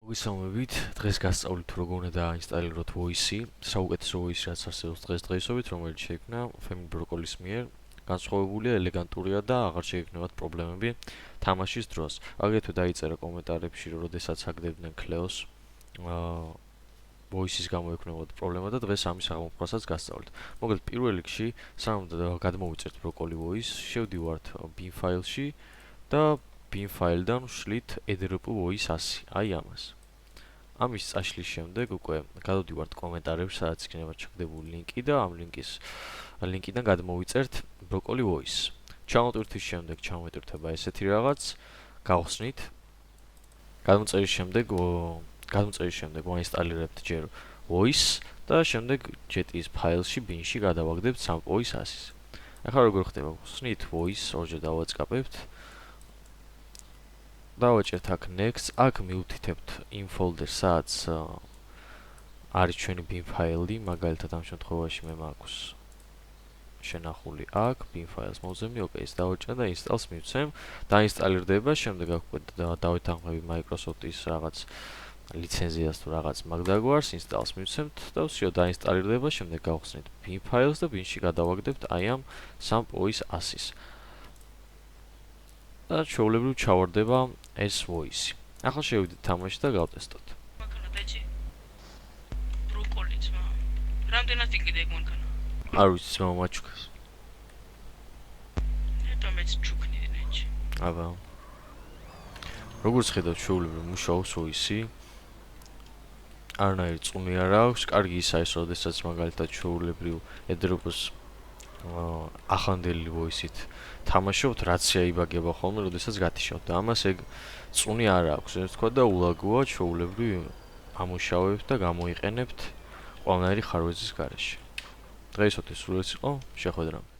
მოგესალმებით. დღეს გასწავლით თუ როგორ უნდა დაინსტალიროთ Voice-ი, საუკეთესო Voice-ი რაც არსებობს დღესდღეობით, რომელიც შეიქმნა Family Broccoli-ის მიერ. განსხვავებულია, ელეგანტურია და აღარ შეიქმნებათ პრობლემები თამაშის დროს. აგრეთვე დაიწერა კომენტარებში, რომ როდესაც აგდებდნენ Cleo-ს, Voice-ის გამო ექნებოდა პრობლემა და დღეს ამის აღმოფხვასაც გასწავლით. მოკლედ, პირველ რიგში, სანამ გადმოვიწერთ Broccoli Voice, შევდივართ bin file-ში და bin file-დან ვშლით edrp voice 100, აი ამას. ამის წაშლის შემდეგ უკვე გადავდივართ კომენტარებში, სადაც იქნება ჩაგდებული ლინკი და ამ ლინკიდან გადმოვიწერთ Broccoli Voice. ჩამოტვირთვის შემდეგ ჩამოვიტვირთება ესეთი რაღაც, გავხსნით. გადმოწერის შემდეგ ვაინსტალირებთ ჯერ Voice და შემდეგ JET-ის ფაილში bin-ში გადავაგდებთ SAMP Voice 100-ის. ახლა როგორ ხდება? ვხსნით Voice, ორჯერ დავაწყაბებთ. დავაჭერთ აქ next, აქ მივთითებთ იმ folder-ს, სადაც არის ჩვენი bin ფაილი, მაგალითად ამ შემთხვევაში მე მაქვს შენახული აქ bin ფაილს მოვზემნი, OK-ს დავაჭერ და install-ს მივცემ, დაინსტალირდება, შემდეგ აქ დავეთანხმები Microsoft-ის რაღაც ლიცენზიას თუ რაღაც მაგ დაგვარს, install-ს მივცემთ და всё დაინსტალირდება, შემდეგ გავხსნით bin ფაილს და bin-ში გადავაგდებთ აი ამ SAMP Voice 100-ის. და ჩვეულებრივ ჩავარდება ეს Voice-ი. ახლა შევიდეთ თამაში და გავტესტოთ. მანქანა დაიჭი. ბროკოლიც მა. რამდენად იყიდე ეგ მანქანა? არ ვიცი, ძმა მაჩუქეს. ეტა მეც ჩუქნიდი ნეჩი. აბა. როგორც ხედავთ, ჩვეულებრივ მუშაობს Voice-ი. არანაირი წუნი არ აქვს, კარგი ისაა ეს, როდესაც მაგალითად ჩვეულებრივ edrp-ს ახლანდელი Voice-ით თამაშობთ, რაც შეაიბაგება ხოლმე, როდესაც გათიშავთ და ამას ეგ წუნი არ აქვს, ესე ვთქვა და ულაგოა ჩვეულებრივ ამუშავებთ და გამოიყენებთ ყველანაირი ხარვეზის გარეშე. დღეისათვის სულ ეს იყო, შეხვედრამდე.